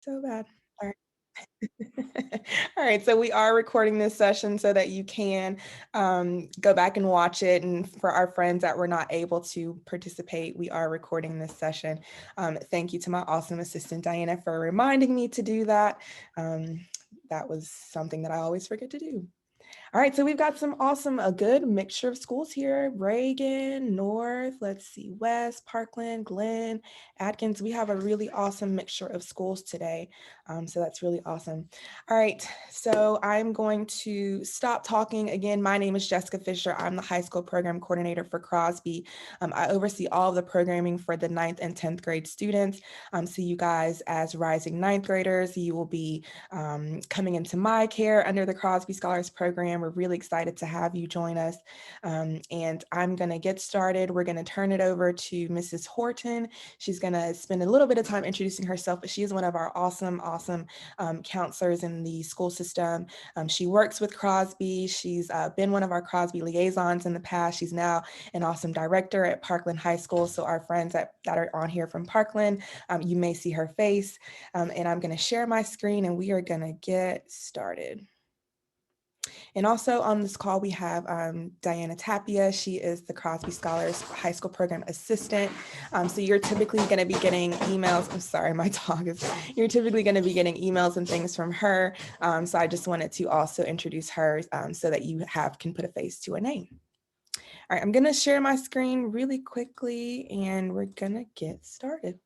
So bad. All right. All right, so we are recording this session so that you can go back and watch it. And for our friends that were not able to participate, we are recording this session. Thank you to my awesome assistant, Diana, for reminding me to do that. That was something that I always forget to do. All right, so we've got some awesome, a good mixture of schools here. Reagan, North, let's see, West, Parkland, Glenn, Atkins. We have a really awesome mixture of schools today. So that's really awesome. All right, so I'm going to stop talking. Again, my name is Jessica Fisher. I'm the high school program coordinator for Crosby. I oversee all of the programming for the 9th and 10th grade students. So you guys, as rising 9th graders, you will be coming into my care under the Crosby Scholars Program. We're really excited to have you join us. And I'm going to get started. We're going to turn it over to Mrs. Horton. She's going to spend a little bit of time introducing herself, but she is one of our awesome counselors in the school system. She works with Crosby. She's been one of our Crosby liaisons in the past. She's now an awesome director at Parkland High School. So our friends that are on here from Parkland, you may see her face. And I'm going to share my screen and we are going to get started. And also on this call, we have Diana Tapia. She is the Crosby Scholars High School Program Assistant. So you're typically going to be getting emails. I'm sorry, my dog is. You're typically going to be getting emails and things from her. So I just wanted to also introduce her so that you can put a face to a name. All right, I'm going to share my screen really quickly and we're going to get started.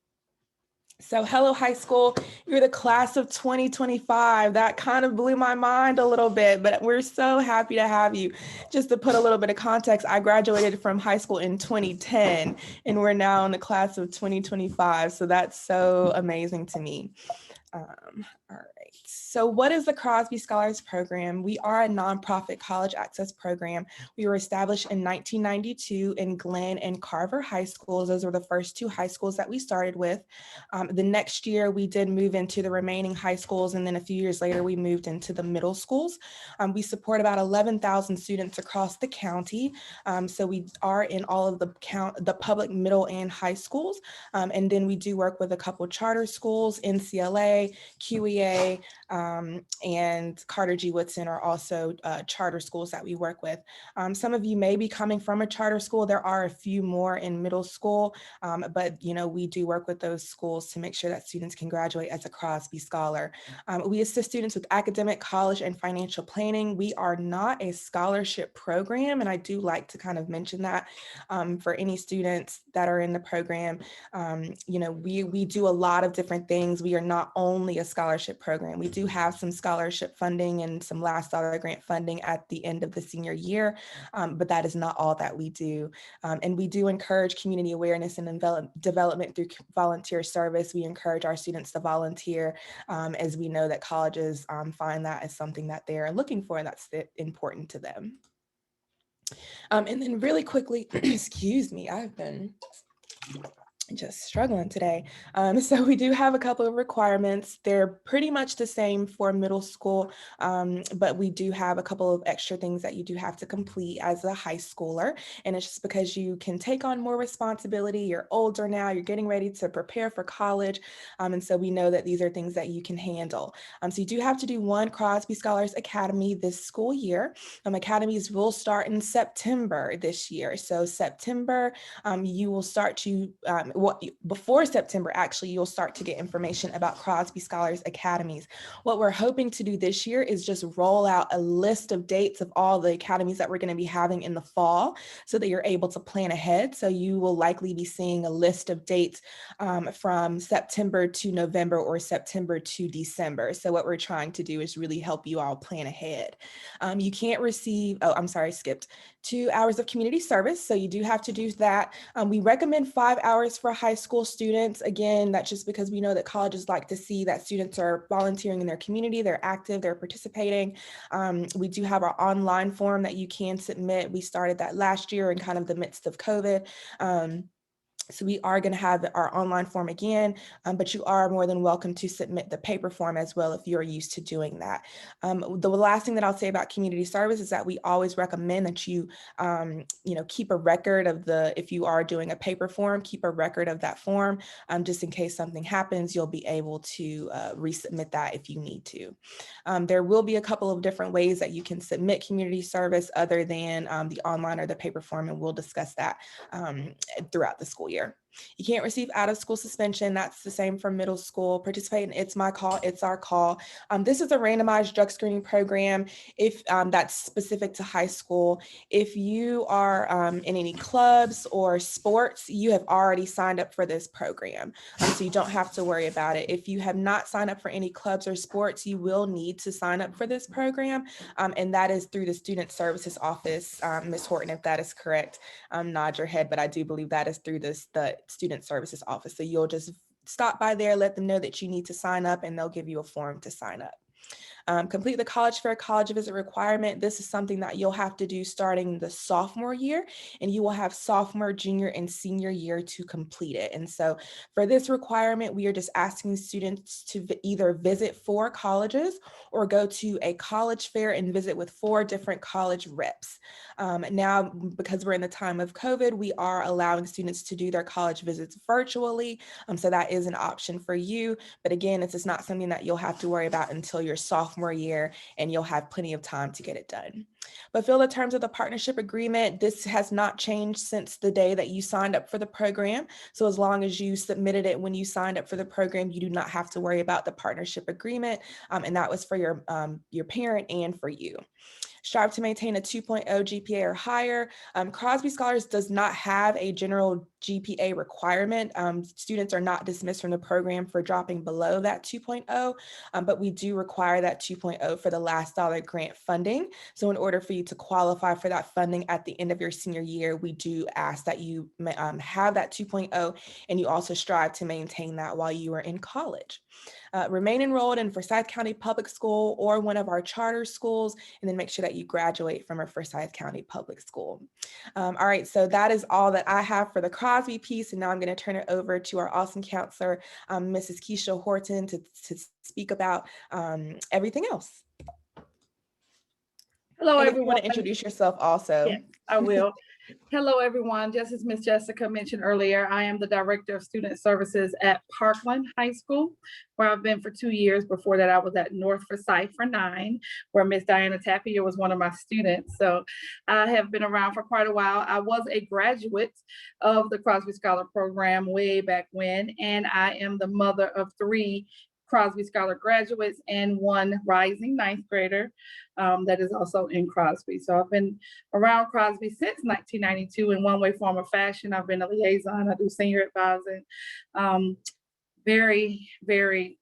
So Hello High School, you're the class of 2025. That kind of blew my mind a little bit, but we're so happy to have you. Just to put a little bit of context, I graduated from high school in 2010, and we're now in the class of 2025. So that's so amazing to me. All right. So what is the Crosby Scholars Program? We are a nonprofit college access program. We were established in 1992 in Glenn and Carver high schools. Those were the first two high schools that we started with. The next year, we did move into the remaining high schools, and then a few years later, we moved into the middle schools. We support about 11,000 students across the county. So we are in all of the public middle and high schools. And then we do work with a couple charter schools, NCLA, QEA, and Carter G. Woodson are also charter schools that we work with. Some of you may be coming from a charter school. There are a few more in middle school, but we do work with those schools to make sure that students can graduate as a Crosby Scholar. We assist students with academic, college, and financial planning. We are not a scholarship program, and I do like to kind of mention that for any students that are in the program. We do a lot of different things. We are not only a scholarship program. We do have some scholarship funding and some last dollar grant funding at the end of the senior year, but that is not all that we do. And we do encourage community awareness and development through volunteer service. We encourage our students to volunteer as we know that colleges find that as something that they're looking for and that's important to them. And then really quickly, excuse me, I've been just struggling today. So we do have a couple of requirements. They're pretty much the same for middle school, but we do have a couple of extra things that you do have to complete as a high schooler. And it's just because you can take on more responsibility. You're older now, you're getting ready to prepare for college. And so we know that these are things that you can handle. So you do have to do one Crosby Scholars Academy this school year. Academies will start in September this year. So September, you will start to before September, actually, you'll start to get information about Crosby Scholars Academies. What we're hoping to do this year is just roll out a list of dates of all the academies that we're going to be having in the fall so that you're able to plan ahead. So you will likely be seeing a list of dates from September to November or September to December. So what we're trying to do is really help you all plan ahead. You can't receive, skipped 2 hours of community service. So you do have to do that. We recommend 5 hours for high school students. Again, that's just because we know that colleges like to see that students are volunteering in their community, they're active, they're participating. We do have our online form that you can submit. We started that last year in kind of the midst of COVID. So we are going to have our online form again, but you are more than welcome to submit the paper form as well if you're used to doing that. The last thing that I'll say about community service is that we always recommend that you, keep a record of if you are doing a paper form, keep a record of that form, just in case something happens, you'll be able to resubmit that if you need to. There will be a couple of different ways that you can submit community service other than the online or the paper form, and we'll discuss that throughout the school year. You can't receive out of school suspension. That's the same for middle school. Participate in It's My Call, It's Our Call. This is a randomized drug screening program if that's specific to high school. If you are in any clubs or sports, you have already signed up for this program. So you don't have to worry about it. If you have not signed up for any clubs or sports, you will need to sign up for this program. And that is through the Student Services Office. Ms. Horton, if that is correct, nod your head, but I do believe that is through the Student Services Office. So you'll just stop by there, let them know that you need to sign up, and they'll give you a form to sign up. Complete the college fair college visit requirement. This is something that you'll have to do starting the sophomore year, and you will have sophomore, junior, and senior year to complete it. And so for this requirement, we are just asking students to either visit 4 colleges or go to a college fair and visit with 4 different college reps. Now, because we're in the time of COVID, we are allowing students to do their college visits virtually. So that is an option for you. But again, it's just not something that you'll have to worry about until your sophomore year, and you'll have plenty of time to get it done. Fulfill the terms of the partnership agreement. This has not changed since the day that you signed up for the program. So as long as you submitted it when you signed up for the program, you do not have to worry about the partnership agreement. And that was for your parent and for you. Strive to maintain a 2.0 GPA or higher. Crosby Scholars does not have a general GPA requirement. Students are not dismissed from the program for dropping below that 2.0, but we do require that 2.0 for the last dollar grant funding. So in order for you to qualify for that funding at the end of your senior year, we do ask that you have that 2.0, and you also strive to maintain that while you are in college. Remain enrolled in Forsyth County Public School or one of our charter schools, and then make sure that you graduate from a Forsyth County Public School. All right, so that is all that I have for the Crosby piece, and now I'm going to turn it over to our awesome counselor, Mrs. Keisha Horton, to speak about everything else. Hello, and everyone. If you want to introduce yourself also. Yes, I will. Hello, everyone. Just as Ms. Jessica mentioned earlier, I am the Director of Student Services at Parkland High School, where I've been for 2 years. Before that, I was at North Forsyth for 9, where Ms. Diana Tapia was one of my students. So I have been around for quite a while. I was a graduate of the Crosby Scholar Program way back when, and I am the mother of 3 Crosby Scholar graduates and 1 rising 9th grader that is also in Crosby. So I've been around Crosby since 1992 in one way, form, or fashion. I've been a liaison. I do senior advising. Very, very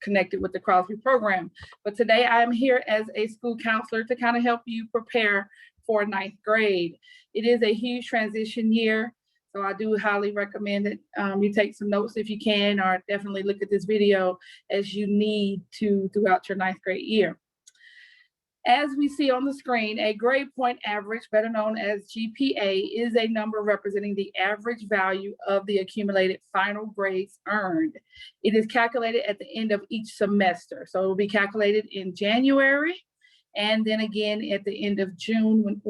connected with the Crosby program. But today I am here as a school counselor to kind of help you prepare for 9th grade. It is a huge transition year. So I do highly recommend that you take some notes if you can, or definitely look at this video as you need to throughout your 9th grade year. As we see on the screen, a grade point average, better known as GPA, is a number representing the average value of the accumulated final grades earned. It is calculated at the end of each semester. So it will be calculated in January, and then again at the end of June,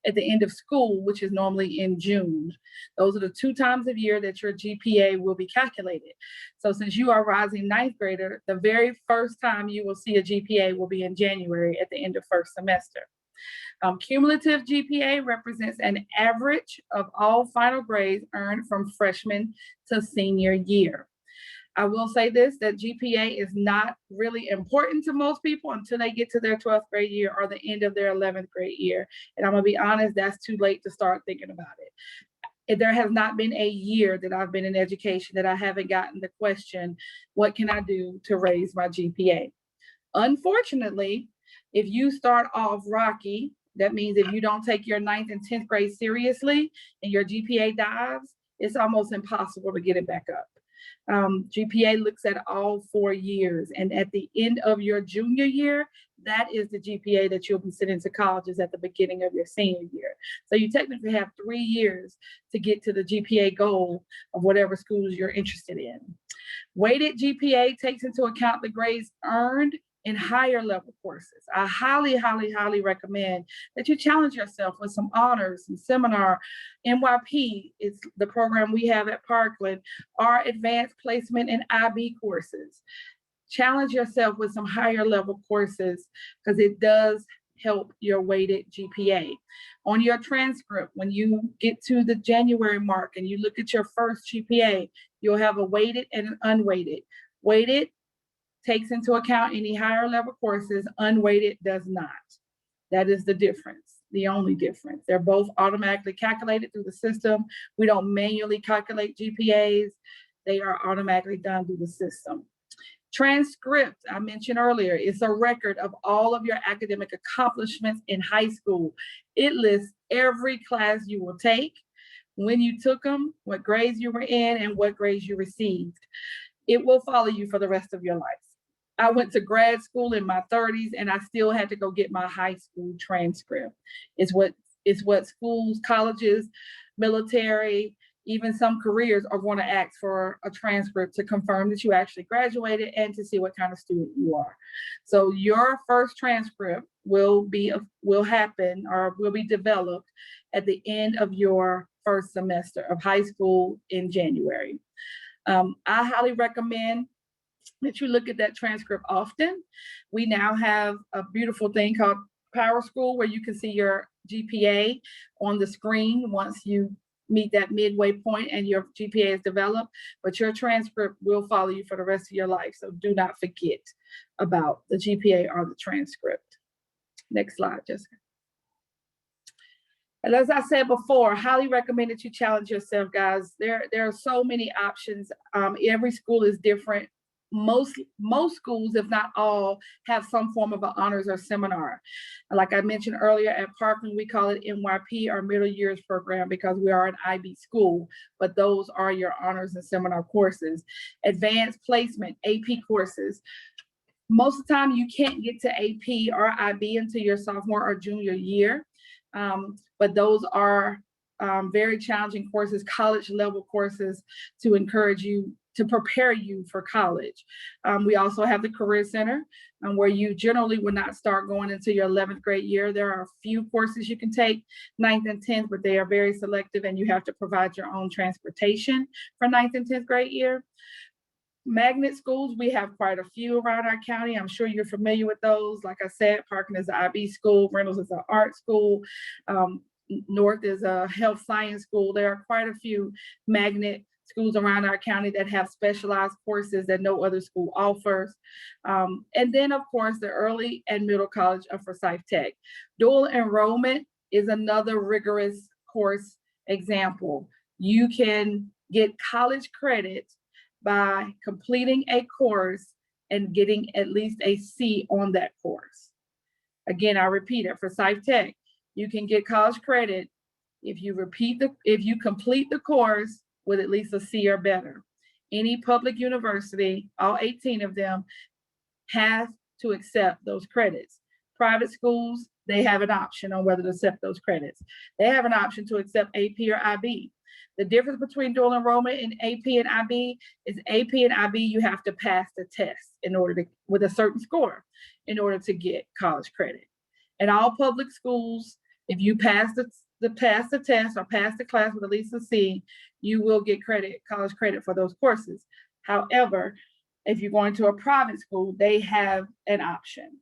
at the end of school, which is normally in June. Those are the 2 times of year that your GPA will be calculated. So since you are a rising 9th grader, the very first time you will see a GPA will be in January at the end of first semester. Cumulative GPA represents an average of all final grades earned from freshman to senior year. I will say this, that GPA is not really important to most people until they get to their 12th grade year or the end of their 11th grade year. And I'm gonna be honest, that's too late to start thinking about it. There has not been a year that I've been in education that I haven't gotten the question, what can I do to raise my GPA? Unfortunately, if you start off rocky, that means if you don't take your 9th and 10th grade seriously and your GPA dives, it's almost impossible to get it back up. GPA looks at all 4 years, and at the end of your junior year, that is the GPA that you'll be sent into colleges at the beginning of your senior year. So you technically have 3 years to get to the GPA goal of whatever schools you're interested in. Weighted GPA takes into account the grades earned in higher level courses. I highly, highly, highly recommend that you challenge yourself with some honors and seminar. NYP is the program we have at Parkland, our advanced placement and IB courses. Challenge yourself with some higher level courses because it does help your weighted GPA. On your transcript, when you get to the January mark and you look at your first GPA, you'll have a weighted and an unweighted. Weighted takes into account any higher level courses, unweighted does not. That is the difference, the only difference. They're both automatically calculated through the system. We don't manually calculate GPAs. They are automatically done through the system. Transcript, I mentioned earlier, is a record of all of your academic accomplishments in high school. It lists every class you will take, when you took them, what grades you were in, and what grades you received. It will follow you for the rest of your life. I went to grad school in my 30s and I still had to go get my high school transcript. It's what schools, colleges, military, even some careers are going to ask for a transcript to confirm that you actually graduated and to see what kind of student you are. So your first transcript will be developed at the end of your first semester of high school in January. I highly recommend that you look at that transcript often. We now have a beautiful thing called Power School where you can see your GPA on the screen once you meet that midway point and your GPA is developed, but your transcript will follow you for the rest of your life. So do not forget about the GPA or the transcript. Next slide, Jessica. And as I said before, highly recommend that you challenge yourself, guys. There are so many options. Every school is different. Most schools, if not all, have some form of an honors or seminar. Like I mentioned earlier, at Parkland, we call it NYP, our middle years program, because we are an IB school, but those are your honors and seminar courses. Advanced placement, AP courses. Most of the time, you can't get to AP or IB until your sophomore or junior year, but those are very challenging courses, college level courses to encourage you, to prepare you for college. We also have the Career Center where you generally would not start going into your 11th grade year. There are a few courses you can take 9th and 10th, but they are very selective and you have to provide your own transportation for 9th and 10th grade year. Magnet schools, we have quite a few around our county. I'm sure you're familiar with those. Like I said, Parkland is an IB school, Reynolds is an art school, North is a health science school. There are quite a few magnet schools around our county that have specialized courses that no other school offers. And then, of course, the early and middle college of Forsyth Tech. Dual enrollment is another rigorous course example. You can get college credit by completing a course and getting at least a C on that course. Again, I repeat it, for Forsyth Tech, you can get college credit if you complete the course with at least a C or better. Any public university, all 18 of them, have to accept those credits. Private schools, they have an option on whether to accept those credits. They have an option to accept AP or IB. The difference between dual enrollment and AP and IB is AP and IB, you have to pass the test with a certain score in order to get college credit. In all public schools, if you pass the test or pass the class with at least a C, you will get college credit for those courses. However, if you're going to a private school, they have an option.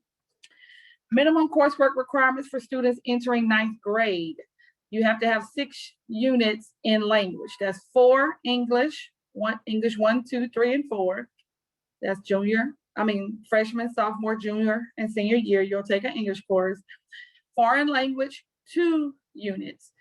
Minimum coursework requirements for students entering 9th grade. You have to have 6 units in language. That's 4 English, English 1, 2, 3, and 4. That's freshman, sophomore, junior, and senior year. You'll take an English course. Foreign language, 2 units.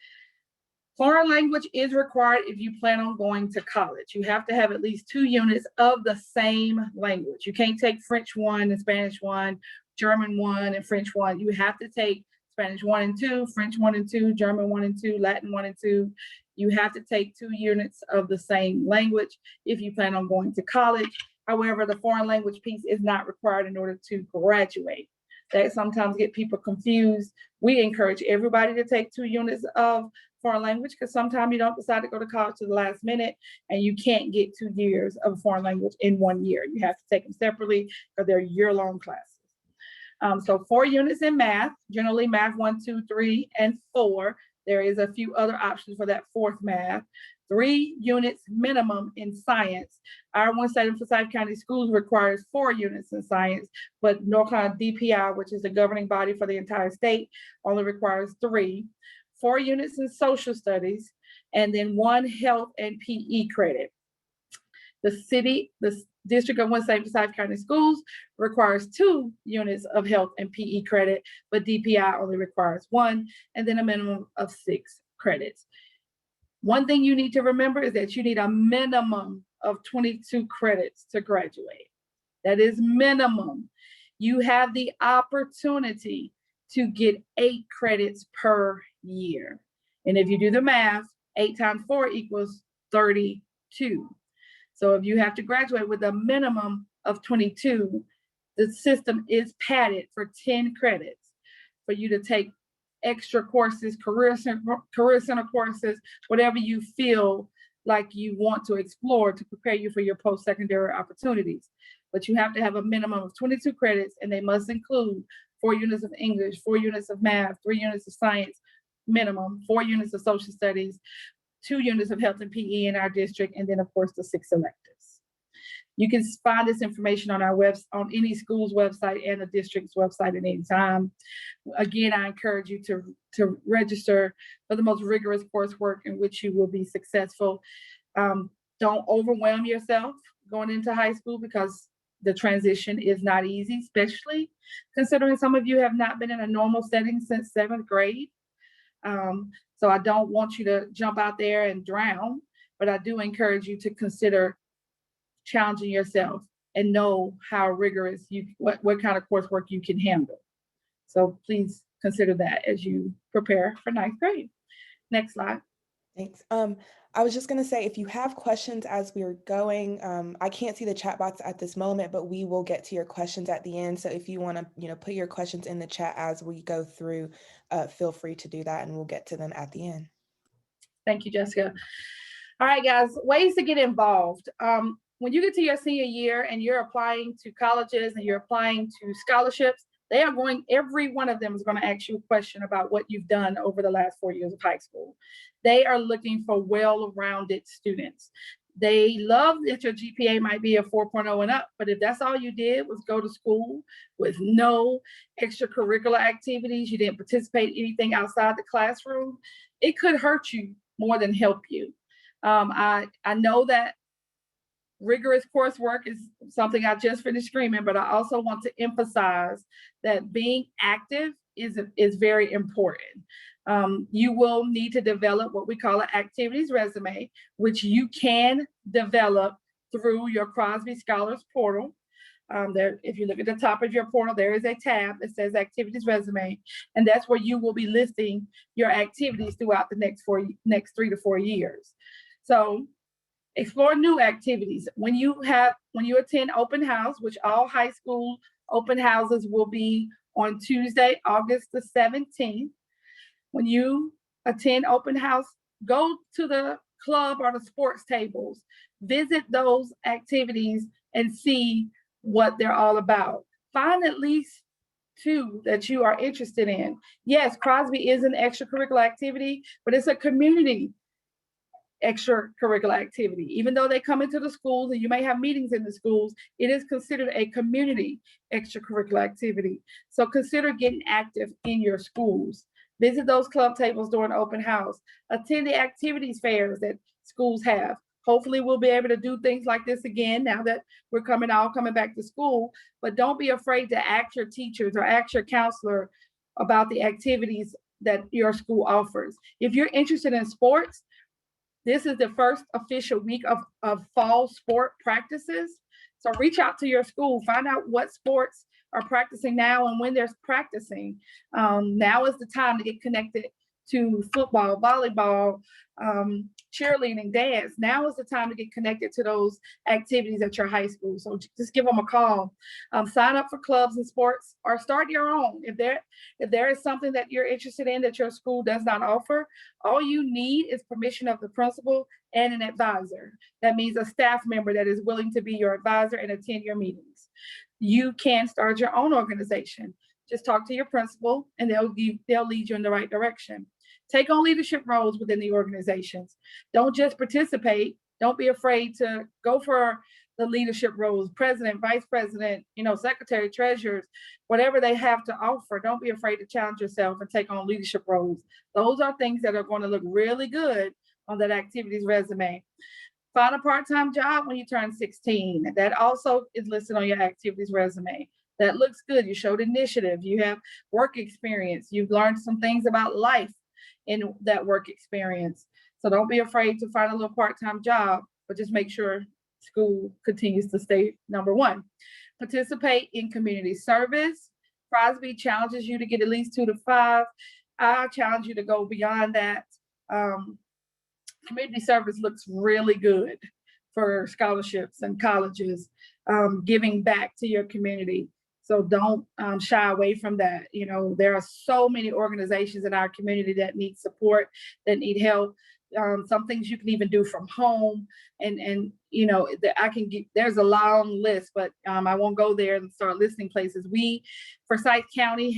Foreign language is required if you plan on going to college. You have to have at least 2 units of the same language. You can't take French 1 and Spanish 1, German 1 and French 1. You have to take Spanish 1 and 2, French 1 and 2, German 1 and 2, Latin 1 and 2. You have to take 2 units of the same language if you plan on going to college. However, the foreign language piece is not required in order to graduate. that sometimes get people confused. We encourage everybody to take 2 units of foreign language, because sometimes you don't decide to go to college to the last minute and you can't get 2 years of foreign language in 1 year. You have to take them separately because they're year-long classes. So 4 units in math, generally math 1, 2, 3, and 4. There is a few other options for that 4th math. 3 units minimum in science. Our one state of Forsyth County Schools requires 4 units in science, but North Carolina DPI, which is the governing body for the entire state, only requires 3. 4 units in social studies, and then 1 health and PE credit. The District of St. Forsyth County Schools requires 2 units of health and PE credit, but DPI only requires 1, and then a minimum of 6 credits. One thing you need to remember is that you need a minimum of 22 credits to graduate. That is minimum. You have the opportunity to get 8 credits per year. And if you do the math, 8 times 4 equals 32. So if you have to graduate with a minimum of 22, the system is padded for 10 credits for you to take extra courses, career center courses, whatever you feel like you want to explore to prepare you for your post-secondary opportunities. But you have to have a minimum of 22 credits, and they must include 4 units of English, 4 units of math, 3 units of science minimum, 4 units of social studies, 2 units of health and PE in our district, and then of course the 6 electives. You can find this information on our on any school's website and the district's website at any time. Again, I encourage you to register for the most rigorous coursework in which you will be successful. Don't overwhelm yourself going into high school, because the transition is not easy, especially considering some of you have not been in a normal setting since 7th grade. So I don't want you to jump out there and drown, but I do encourage you to consider challenging yourself and know how rigorous what kind of coursework you can handle. So please consider that as you prepare for 9th grade. Next slide. Thanks. I was just going to say, if you have questions as we're going, I can't see the chat box at this moment, but we will get to your questions at the end. So if you want to, put your questions in the chat as we go through, feel free to do that, and we'll get to them at the end. Thank you, Jessica. All right, guys, ways to get involved. When you get to your senior year and you're applying to colleges and you're applying to scholarships, every one of them is going to ask you a question about what you've done over the last 4 years of high school. They are looking for well-rounded students. They love that your GPA might be a 4.0 and up, but if that's all you did was go to school with no extracurricular activities, you didn't participate in anything outside the classroom, it could hurt you more than help you. I know that rigorous coursework is something I just finished screaming, but I also want to emphasize that being active is very important. You will need to develop what we call an activities resume, which you can develop through your Crosby Scholars portal. If you look at the top of your portal, there is a tab that says activities resume, and that's where you will be listing your activities throughout the next 3 to 4 years. So explore new activities. When you attend open house, which all high school open houses will be on Tuesday, August the 17th. When you attend open house, go to the club or the sports tables, visit those activities and see what they're all about. Find at least 2 that you are interested in. Yes, Crosby is an extracurricular activity, but it's a community extracurricular activity. Even though they come into the schools and you may have meetings in the schools, it is considered a community extracurricular activity. So consider getting active in your schools. Visit those club tables during open house. Attend the activities fairs that schools have. Hopefully we'll be able to do things like this again now that we're all coming back to school, but don't be afraid to ask your teachers or ask your counselor about the activities that your school offers. If you're interested in sports, this is the first official week of fall sport practices. So reach out to your school, find out what sports are practicing now and when they're practicing. Now is the time to get connected to football, volleyball, cheerleading, dance. Now is the time to get connected to those activities at your high school. So just give them a call, sign up for clubs and sports, or start your own. If there is something that you're interested in that your school does not offer, all you need is permission of the principal and an advisor. That means a staff member that is willing to be your advisor and attend your meetings. You can start your own organization. Just talk to your principal and they'll lead you in the right direction. Take on leadership roles within the organizations. Don't just participate. Don't be afraid to go for the leadership roles, president, vice president, secretary, treasurers, whatever they have to offer. Don't be afraid to challenge yourself and take on leadership roles. Those are things that are going to look really good on that activities resume. Find a part-time job when you turn 16. That also is listed on your activities resume. That looks good. You showed initiative. You have work experience. You've learned some things about life in that work experience. So don't be afraid to find a little part-time job, but just make sure school continues to stay number one. Participate in community service. Crosby challenges you to get at least 2 to 5. I challenge you to go beyond that. Community service looks really good for scholarships and colleges, giving back to your community. So don't shy away from that. There are so many organizations in our community that need support, that need help. Some things you can even do from home, and there's a long list, but I won't go there and start listing places. Forsyth County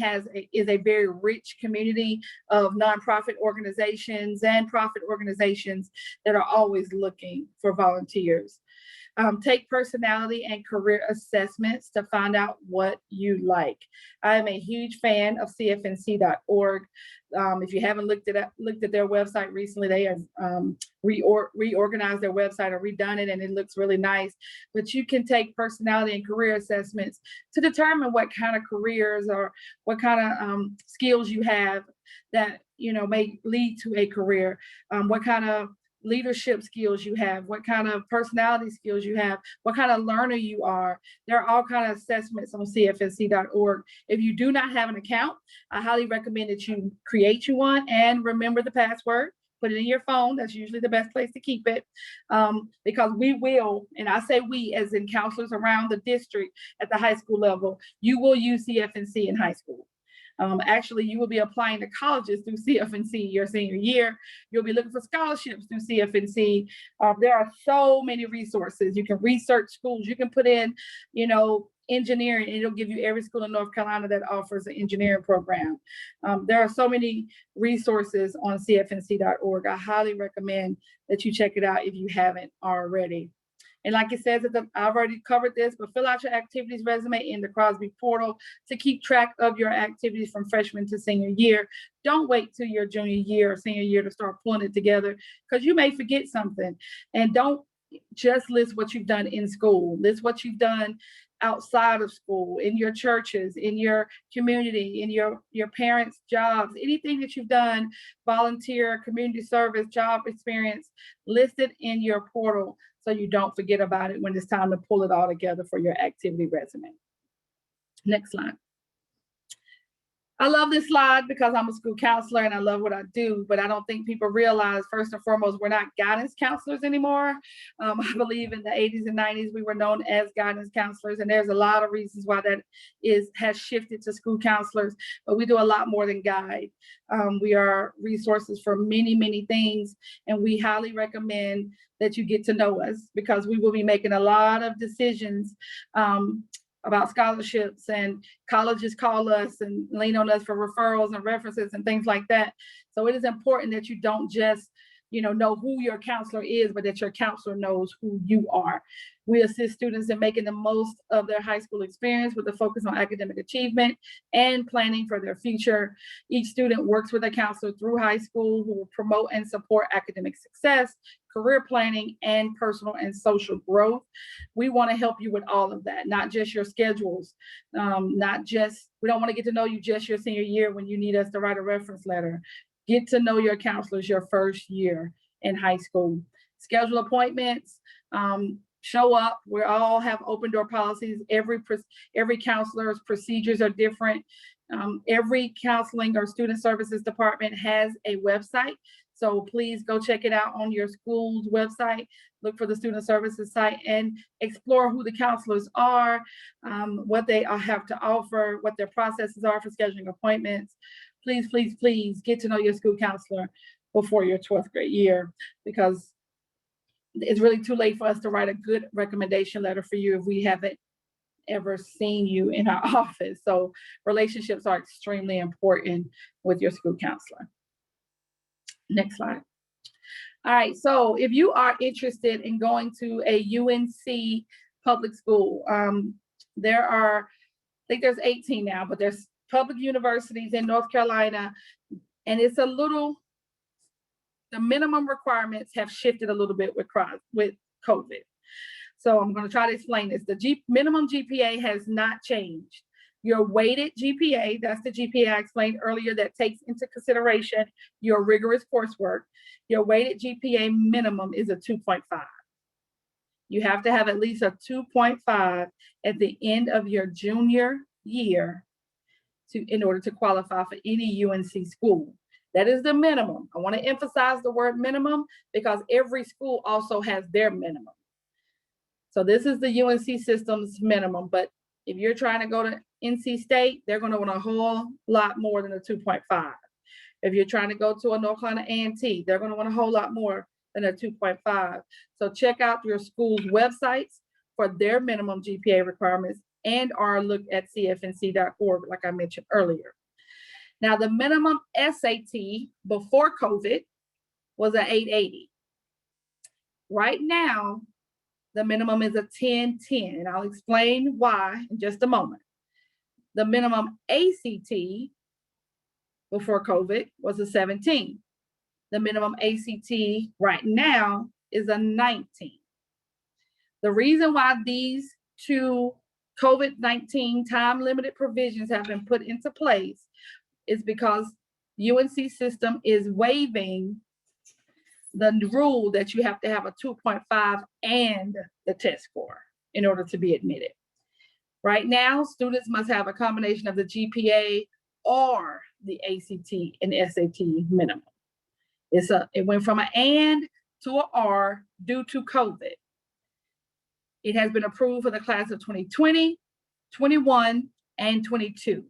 is a very rich community of nonprofit organizations and profit organizations that are always looking for volunteers. Take personality and career assessments to find out what you like. I am a huge fan of cfnc.org. If you haven't looked at their website recently, they have reorganized their website or redone it, and it looks really nice. But you can take personality and career assessments to determine what kind of careers or what kind of skills you have that may lead to a career. What kind of leadership skills you have, what kind of personality skills you have, what kind of learner you are. There are all kinds of assessments on cfnc.org. If you do not have an account, I highly recommend that you create you one and remember the password. Put it in your phone. That's usually the best place to keep it, because we will, and I say we as in counselors around the district at the high school level, you will use CFNC in high school. Actually, you will be applying to colleges through CFNC your senior year. You'll be looking for scholarships through CFNC. There are so many resources. You can research schools. You can put in, engineering, and it'll give you every school in North Carolina that offers an engineering program. There are so many resources on cfnc.org. I highly recommend that you check it out if you haven't already. And like it says, I've already covered this, but fill out your activities resume in the Crosby portal to keep track of your activities from freshman to senior year. Don't wait till your junior year or senior year to start pulling it together, because you may forget something. And don't just list what you've done in school. List what you've done outside of school, in your churches, in your community, in your parents' jobs, anything that you've done, volunteer, community service, job experience, list it in your portal so you don't forget about it when it's time to pull it all together for your activity resume. Next slide. I love this slide because I'm a school counselor and I love what I do, but I don't think people realize, first and foremost, we're not guidance counselors anymore. I believe in the 80s and 90s, we were known as guidance counselors, and there's a lot of reasons why that has shifted to school counselors, but we do a lot more than guide. We are resources for many, many things, and we highly recommend that you get to know us, because we will be making a lot of decisions about scholarships, and colleges call us and lean on us for referrals and references and things like that. So it is important that you don't just know who your counselor is, but that your counselor knows who you are. We assist students in making the most of their high school experience with a focus on academic achievement and planning for their future. Each student works with a counselor through high school who will promote and support academic success, career planning, and personal and social growth. We want to help you with all of that, not just your schedules, we don't want to get to know you just your senior year when you need us to write a reference letter. Get to know your counselors your first year in high school. Schedule appointments. show up. We all have open door policies. Every counselor's procedures are different. Every counseling or student services department has a website. So please go check it out on your school's website. Look for the student services site and explore who the counselors are, what they have to offer, what their processes are for scheduling appointments. Please, please, please get to know your school counselor before your 12th grade year, because it's really too late for us to write a good recommendation letter for you if we haven't ever seen you in our office. So relationships are extremely important with your school counselor. Next slide. All right, so if you are interested in going to a UNC public school, there are, I think there's 18 now, but there's public universities in North Carolina, and it's a little, the minimum requirements have shifted a little bit with COVID. So I'm going to try to explain this. The minimum GPA has not changed. Your weighted GPA, that's the GPA I explained earlier, that takes into consideration your rigorous coursework. Your weighted GPA minimum is a 2.5. You have to have at least a 2.5 at the end of your junior year in order to qualify for any UNC school. That is the minimum. I want to emphasize the word minimum because every school also has their minimum. So this is the UNC system's minimum, but if you're trying to go to NC State, they're going to want a whole lot more than a 2.5. If you're trying to go to a North Carolina A&T, they're going to want a whole lot more than a 2.5. So check out your school's websites for their minimum GPA requirements and/or look at cfnc.org, like I mentioned earlier. Now, the minimum SAT before COVID was an 880. Right now, the minimum is a 1010, and I'll explain why in just a moment. The minimum ACT before COVID was a 17. The minimum ACT right now is a 19. The reason why these two COVID-19 time-limited provisions have been put into place is because UNC system is waiving the rule that you have to have a 2.5 and the test score in order to be admitted. Right now, students must have a combination of the GPA or the ACT and SAT minimum. It went from an and to an or due to COVID. It has been approved for the class of 2020, 21, and 22.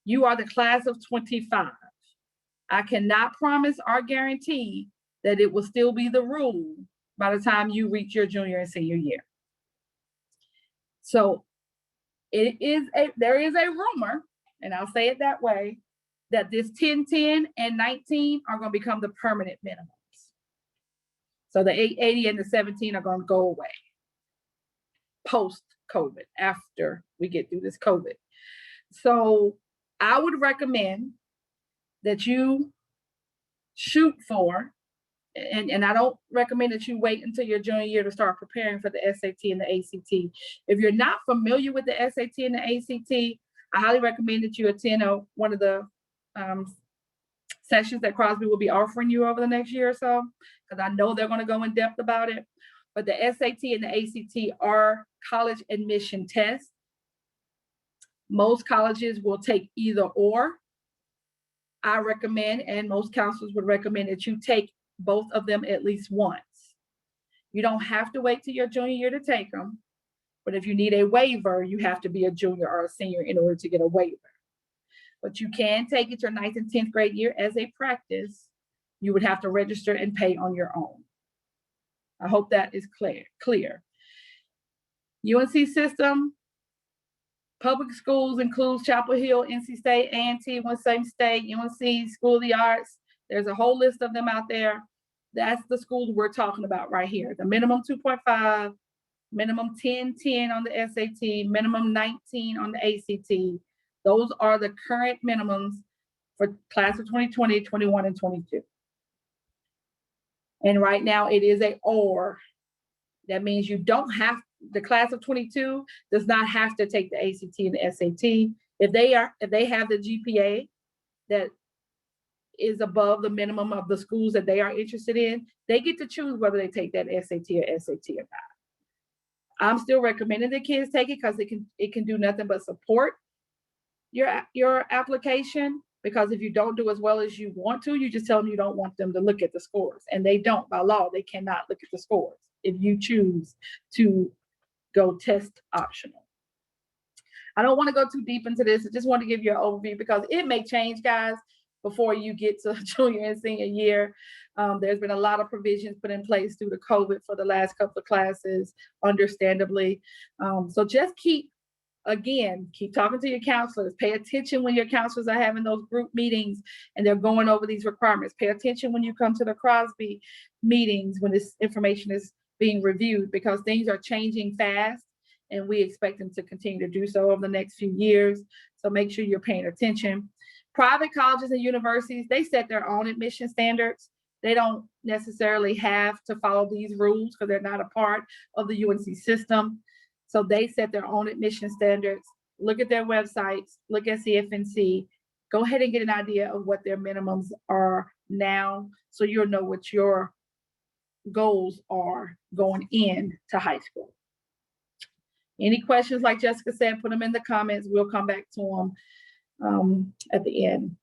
You are the class of 25. I cannot promise or guarantee that it will still be the rule by the time you reach your junior and senior year. So there is a rumor, and I'll say it that way, that this 10, 10, and 19 are going to become the permanent minimums. So the 880 and the 17 are going to go away post-COVID, after we get through this COVID. So I would recommend that you shoot for, and I don't recommend that you wait until your junior year to start preparing for the SAT and the ACT. If you're not familiar with the SAT and the ACT, I highly recommend that you attend one of the sessions that Crosby will be offering you over the next year or so, because I know they're going to go in depth about it. But the SAT and the ACT are college admission tests. Most colleges will take either or. I recommend, and most counselors would recommend, that you take both of them at least once. You don't have to wait till your junior year to take them, but if you need a waiver, you have to be a junior or a senior in order to get a waiver. But you can take it your 9th and 10th grade year as a practice. You would have to register and pay on your own. I hope that is clear. UNC system, public schools includes Chapel Hill, NC State, A&T, Winston State, UNC, School of the Arts. There's a whole list of them out there. That's the schools we're talking about right here. The minimum 2.5, minimum 10 on the SAT, minimum 19 on the ACT. Those are the current minimums for class of 2020, 21, and 22. And right now it is a or. That means you don't have, the class of 22 does not have to take the ACT and the SAT. If they have the GPA that is above the minimum of the schools that they are interested in, they get to choose whether they take that SAT or SAT or not. I'm still recommending the kids take it because it can do nothing but support your application, because if you don't do as well as you want to, you just tell them you don't want them to look at the scores, and they don't. By law, they cannot look at the scores if you choose to go test optional. I don't want to go too deep into this. I just want to give you an overview because it may change, guys, before you get to junior and senior year. There's been a lot of provisions put in place due to COVID for the last couple of classes, understandably. So just keep talking to your counselors. Pay attention when your counselors are having those group meetings and they're going over these requirements. Pay attention when you come to the Crosby meetings when this information is being reviewed, because things are changing fast and we expect them to continue to do so over the next few years. So make sure you're paying attention. Private colleges and universities, they set their own admission standards. They don't necessarily have to follow these rules because they're not a part of the UNC system. So they set their own admission standards. Look at their websites, look at CFNC, go ahead and get an idea of what their minimums are now so you'll know what your goals are going into high school. Any questions, like Jessica said, put them in the comments. We'll come back to them at the end.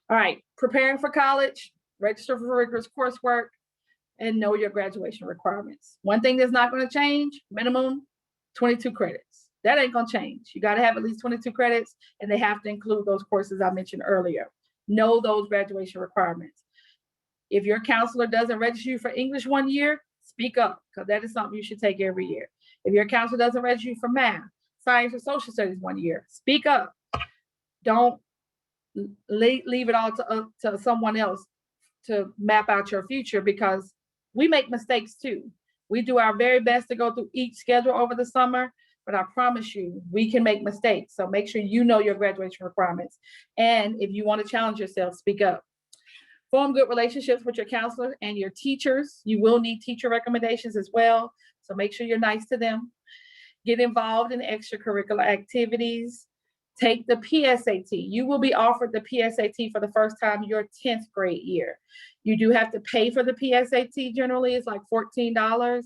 All right, preparing for college, register for rigorous coursework, and know your graduation requirements. One thing that's not going to change, minimum 22 credits. That ain't going to change. You got to have at least 22 credits, and they have to include those courses I mentioned earlier. Know those graduation requirements. If your counselor doesn't register you for English one year, speak up, because that is something you should take every year. If your counselor doesn't register you for math, science, or social studies one year, speak up. Don't leave it all to someone else to map out your future, because we make mistakes too. We do our very best to go through each schedule over the summer, but I promise you, we can make mistakes. So make sure you know your graduation requirements. And if you want to challenge yourself, speak up. Form good relationships with your counselor and your teachers. You will need teacher recommendations as well. So make sure you're nice to them. Get involved in extracurricular activities. Take the PSAT. You will be offered the PSAT for the first time your 10th grade year. You do have to pay for the PSAT. Generally, it's like $14.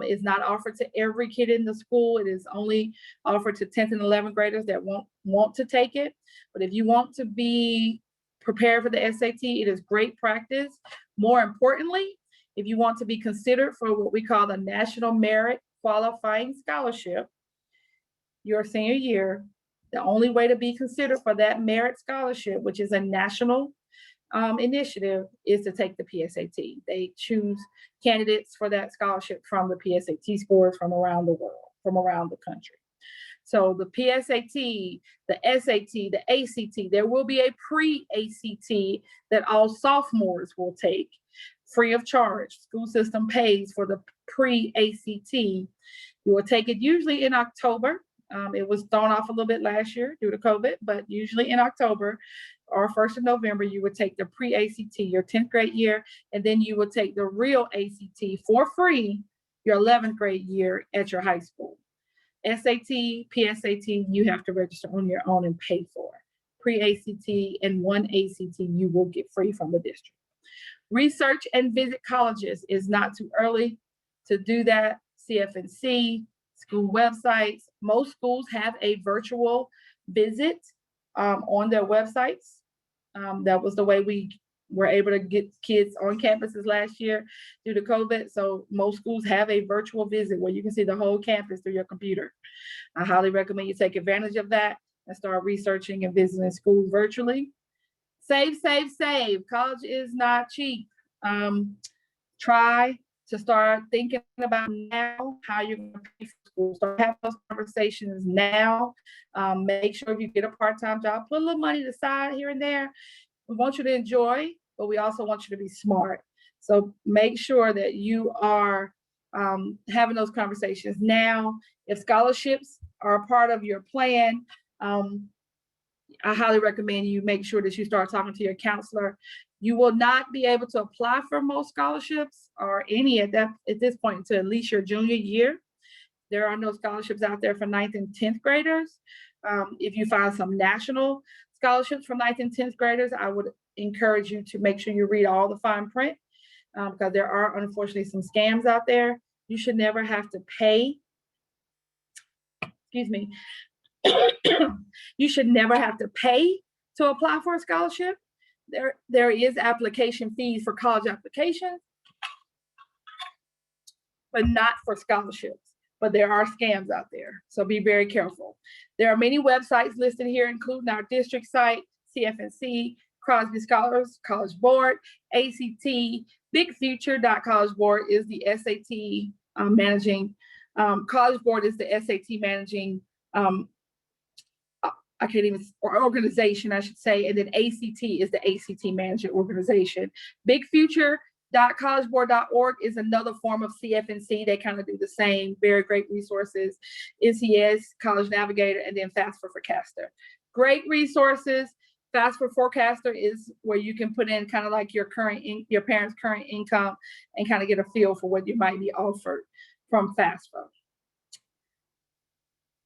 It's not offered to every kid in the school. It is only offered to 10th and 11th graders that want to take it. But if you want to be prepared for the SAT, it is great practice. More importantly, if you want to be considered for what we call the National Merit Qualifying Scholarship your senior year, the only way to be considered for that merit scholarship, which is a national initiative, is to take the PSAT. They choose candidates for that scholarship from the PSAT scores from around the world, from around the country. So the PSAT, the SAT, the ACT, there will be a pre-ACT that all sophomores will take free of charge. School system pays for the pre-ACT. You will take it usually in October. It was thrown off a little bit last year due to COVID, but usually in October or 1st of November, you would take the pre-ACT your 10th grade year, and then you would take the real ACT for free your 11th grade year at your high school. SAT, PSAT, you have to register on your own and pay for. Pre-ACT and one ACT you will get free from the district. Research and visit colleges. Is not too early to do that. CFNC, school websites. Most schools have a virtual visit on their websites. That was the way we were able to get kids on campuses last year due to COVID. So most schools have a virtual visit where you can see the whole campus through your computer. I highly recommend you take advantage of that and start researching and visiting schools virtually. Save, save, save. College is not cheap. Try to start thinking about now how you're going to pay for school. Start having those conversations now. Make sure if you get a part-time job, put a little money aside here and there. We want you to enjoy, but we also want you to be smart. So make sure that you are having those conversations now. If scholarships are a part of your plan, I highly recommend you make sure that you start talking to your counselor. You will not be able to apply for most scholarships or any at this point until at least your junior year. There are no scholarships out there for 9th and 10th graders. If you find some national scholarships for 9th and 10th graders, I would encourage you to make sure you read all the fine print, because there are unfortunately some scams out there. You should never have to pay, excuse me, you should never have to pay to apply for a scholarship. There is application fees for college applications, but not for scholarships. But there are scams out there, so be very careful. There are many websites listed here, including our district site, CFNC, Crosby Scholars, College Board, ACT, Big Future. College Board is the SAT managing. College Board is the SAT managing. I can't even, or organization, I should say, and then ACT is the ACT management organization. BigFuture.collegeboard.org is another form of CFNC. They kind of do the same, very great resources. NCS, College Navigator, and then FAFSA Forecaster. Great resources. FAFSA Forecaster is where you can put in kind of like your parents' current income and kind of get a feel for what you might be offered from FAFSA.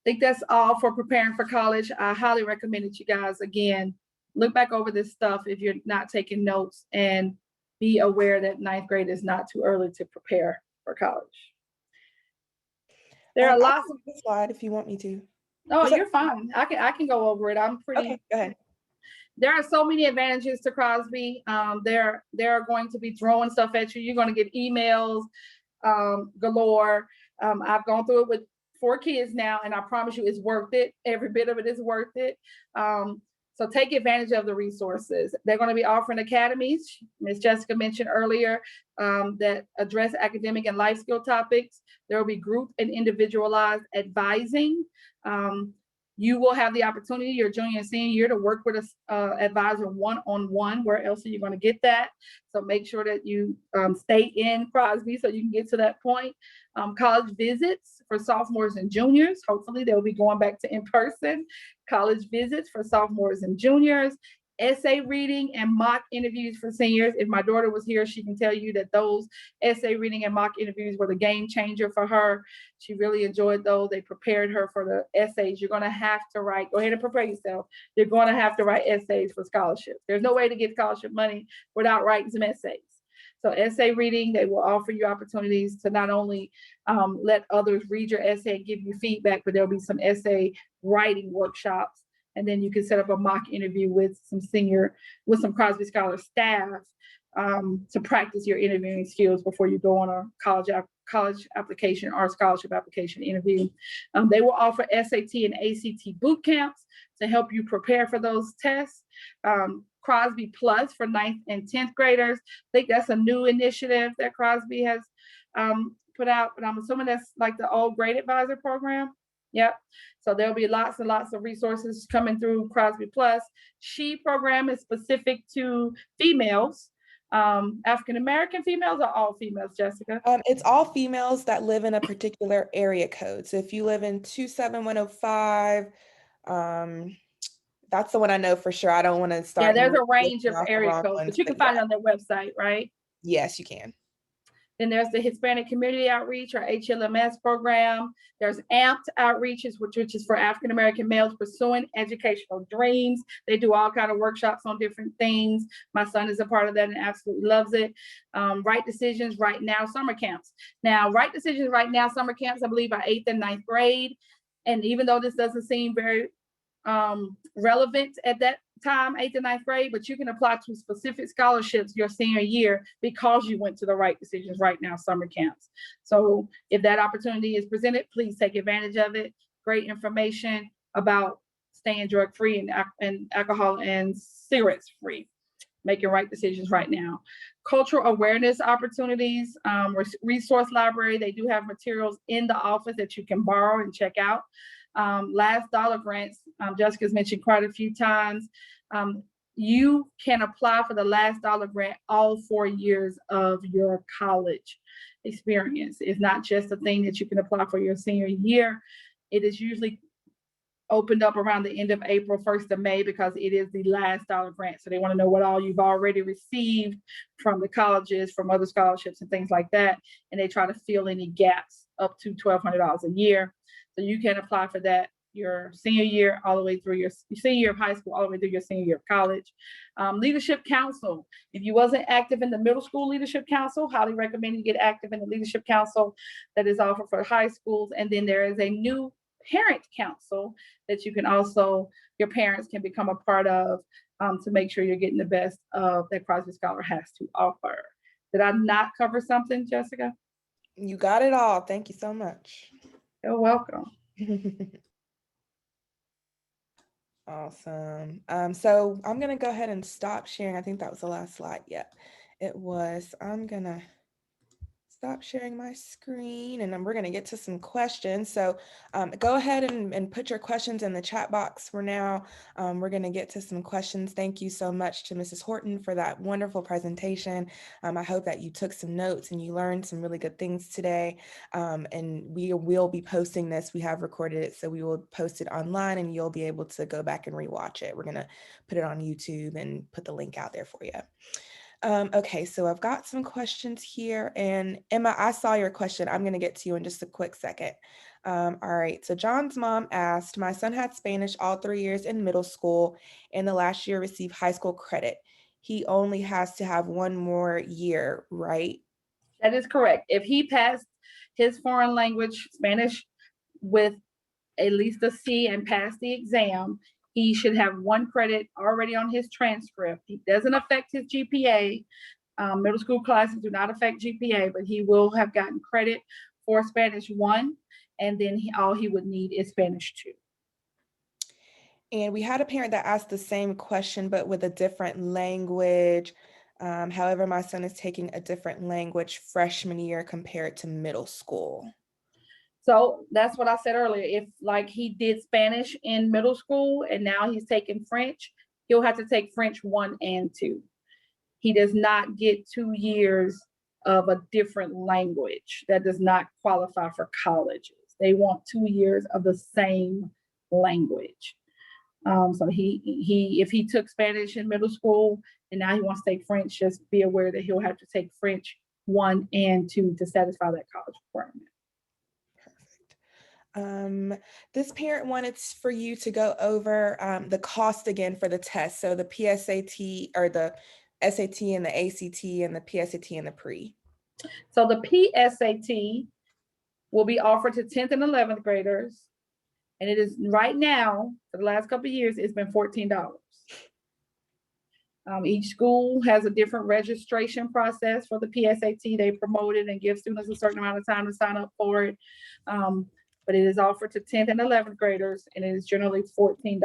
I think that's all for preparing for college. I highly recommend that you guys, again, look back over this stuff if you're not taking notes, and be aware that ninth grade is not too early to prepare for college. There are lots of slide if you want me to. Oh, you're fine. I can go over it. I'm pretty. Okay, go ahead. There are so many advantages to Crosby. They're going to be throwing stuff at you. You're going to get emails galore. I've gone through it with 4 kids now, and I promise you it's worth it. Every bit of it is worth it. So take advantage of the resources. They're going to be offering academies. Ms. Jessica mentioned earlier that address academic and life skill topics. There will be group and individualized advising. You will have the opportunity your junior and senior year to work with an advisor one-on-one. Where else are you going to get that? So make sure that you stay in Crosby so you can get to that point. College visits for sophomores and juniors. Hopefully they'll be going back to in-person. College visits for sophomores and juniors. Essay reading and mock interviews for seniors. If my daughter was here, she can tell you that those essay reading and mock interviews were the game changer for her. She really enjoyed those. They prepared her for the essays. You're going to have to write. Go ahead and prepare yourself. You're going to have to write essays for scholarships. There's no way to get scholarship money without writing some essays. So essay reading, they will offer you opportunities to not only let others read your essay and give you feedback, but there'll be some essay writing workshops. And then you can set up a mock interview with some Crosby Scholar staff to practice your interviewing skills before you go on a college application or scholarship application interview. They will offer SAT and ACT boot camps to help you prepare for those tests. Crosby Plus for 9th and 10th graders. I think that's a new initiative that Crosby has put out, but I'm assuming that's like the old grade advisor program. Yep. So there'll be lots and lots of resources coming through Crosby Plus. SHE program is specific to females, African-American females, or all females, Jessica? It's all females that live in a particular area code. So if you live in 27105, that's the one I know for sure. I don't want to start. Yeah, there's a range of area codes, but you can find it on their website, right? Yes, you can. Then there's the Hispanic Community Outreach, or HLMS program. There's AMPed Outreaches, which is for African-American males pursuing educational dreams. They do all kinds of workshops on different things. My son is a part of that and absolutely loves it. Right Decisions Right Now summer camps. Now, Right Decisions Right Now summer camps, I believe, are 8th and 9th grade. And even though this doesn't seem very relevant at that time, 8th and 9th grade, but you can apply to specific scholarships your senior year because you went to the Right Decisions Right Now summer camps. So if that opportunity is presented, please take advantage of it. Great information about staying drug free and alcohol and cigarettes free, making right decisions right now. Cultural awareness opportunities, resource library. They do have materials in the office that you can borrow and check out. Last dollar grants, Jessica's mentioned quite a few times. You can apply for the last dollar grant all 4 years of your college experience. It's not just a thing that you can apply for your senior year. It is usually opened up around the end of April, 1st of May, because it is the last dollar grant. So they want to know what all you've already received from the colleges, from other scholarships and things like that. And they try to fill any gaps up to $1,200 a year. So you can apply for that your senior year all the way through your senior year of high school, all the way through your senior year of college. Leadership Council. If you wasn't active in the middle school Leadership Council, highly recommend you get active in the Leadership Council that is offered for high schools. And then there is a new Parent Council that you can also, your parents can become a part of to make sure you're getting the best that Crosby Scholar has to offer. Did I not cover something, Jessica? You got it all. Thank you so much. You're welcome. Awesome. So I'm going to go ahead and stop sharing. I think that was the last slide. Yep, it was. I'm going to stop sharing my screen and then we're going to get to some questions. So go ahead and put your questions in the chat box for now. We're going to get to some questions. Thank you so much to Mrs. Horton for that wonderful presentation. I hope that you took some notes and you learned some really good things today. And we will be posting this. We have recorded it, so we will post it online and you'll be able to go back and rewatch it. We're going to put it on YouTube and put the link out there for you. Okay, so I've got some questions here, and Emma, I saw your question. I'm going to get to you in just a quick second. All right, so John's mom asked, my son had Spanish all 3 years in middle school and the last year received high school credit. He only has to have one more year, right? That is correct. If he passed his foreign language, Spanish, with at least a C and passed the exam, he should have 1 credit already on his transcript. It doesn't affect his GPA. Middle school classes do not affect GPA, but he will have gotten credit for Spanish 1, and then all he would need is Spanish 2. And we had a parent that asked the same question, but with a different language. However, my son is taking a different language freshman year compared to middle school. So that's what I said earlier. If like he did Spanish in middle school and now he's taking French, he'll have to take French 1 and 2. He does not get 2 years of a different language. That does not qualify for colleges. They want 2 years of the same language. So if he took Spanish in middle school and now he wants to take French, just be aware that he'll have to take French 1 and 2 to satisfy that college requirement. This parent wanted for you to go over the cost again for the test. So the PSAT or the SAT and the ACT and the PSAT and the pre. So the PSAT will be offered to 10th and 11th graders. And it is right now, for the last couple of years, it's been $14. Each school has a different registration process for the PSAT. They promote it and give students a certain amount of time to sign up for it. But it is offered to 10th and 11th graders, and it is generally $14.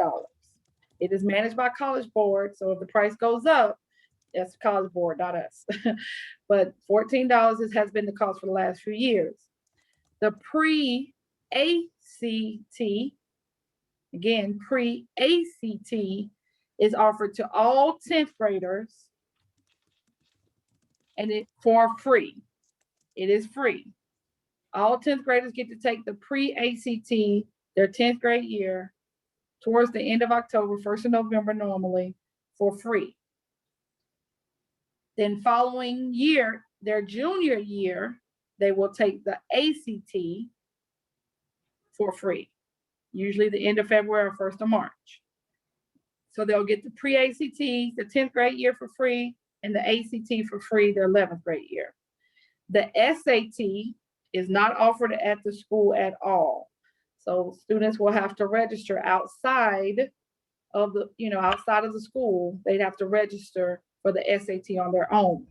It is managed by College Board, so if the price goes up, that's the College Board, not us. But $14 has been the cost for the last few years. The pre-ACT, again, pre-ACT is offered to all 10th graders, and it for free. It is free. All 10th graders get to take the pre-ACT, their 10th grade year, towards the end of October, 1st of November normally, for free. Then following year, their junior year, they will take the ACT for free, usually the end of February or 1st of March. So they'll get the pre-ACT, the 10th grade year for free, and the ACT for free, their 11th grade year. The SAT is not offered at the school at all. So students will have to register outside of the, outside of the school. They'd have to register for the SAT on their own.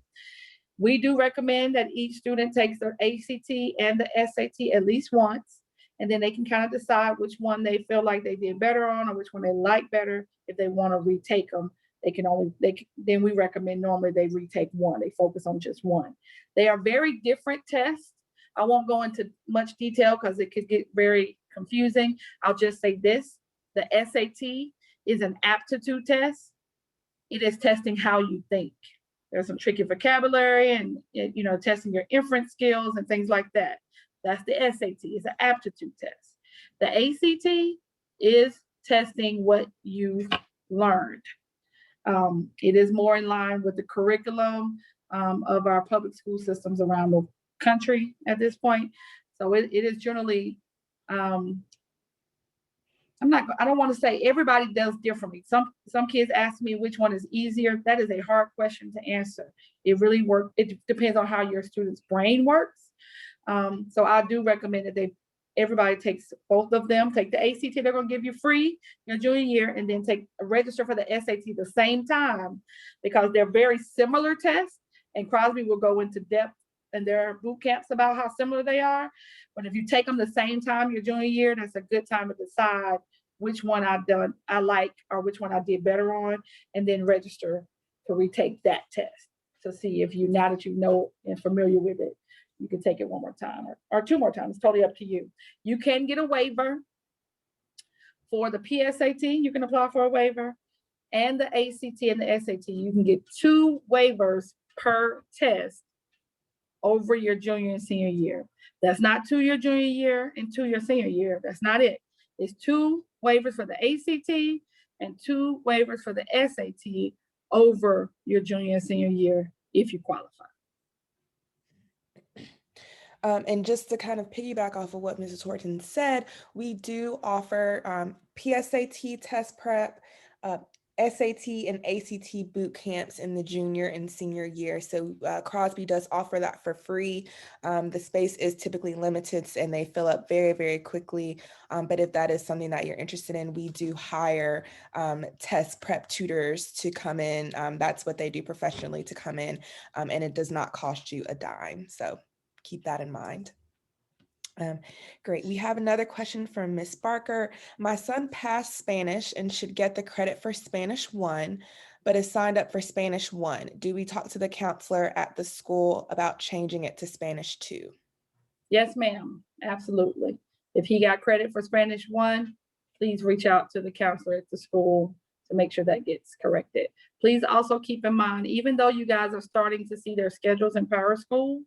We do recommend that each student takes their ACT and the SAT at least once, and then they can kind of decide which one they feel like they did better on or which one they like better. If they want to retake them, then we recommend normally they retake one. They focus on just one. They are very different tests. I won't go into much detail because it could get very confusing. I'll just say this: the SAT is an aptitude test. It is testing how you think. There's some tricky vocabulary and testing your inference skills and things like that. That's the SAT. It's an aptitude test. The ACT is testing what you learned. It is more in line with the curriculum of our public school systems around the country at this point. So it is generally I don't want to say everybody does differently. Some kids ask me which one is easier. That is a hard question to answer. It really works. It depends on how your student's brain works. So I do recommend that everybody takes both of them. Take the ACT, they're going to give you free your junior year, and then register for the SAT the same time, because they're very similar tests. And Crosby will go into depth in their boot camps about how similar they are. But if you take them the same time your junior year, that's a good time to decide which one I like, or which one I did better on, and then register to retake that test to see if now that you know and familiar with it, you can take it one more time or two more times. It's totally up to you. You can get a waiver for the PSAT. You can apply for a waiver, and the ACT and the SAT. You can get 2 waivers per test over your junior and senior year. That's not 2 your junior year and 2 your senior year. That's not it. It's 2 waivers for the ACT and 2 waivers for the SAT over your junior and senior year if you qualify. And just to kind of piggyback off of what Mrs. Horton said, we do offer PSAT test prep, SAT and ACT boot camps in the junior and senior year. So Crosby does offer that for free. The space is typically limited and they fill up very, very quickly. But if that is something that you're interested in, we do hire test prep tutors to come in. That's what they do professionally, to come in, and it does not cost you a dime. So keep that in mind. Great. We have another question from Miss Barker. My son passed Spanish and should get the credit for Spanish 1, but is signed up for Spanish 1. Do we talk to the counselor at the school about changing it to Spanish 2? Yes, ma'am. Absolutely. If he got credit for Spanish 1, please reach out to the counselor at the school to make sure that gets corrected. Please also keep in mind, even though you guys are starting to see their schedules in Power School,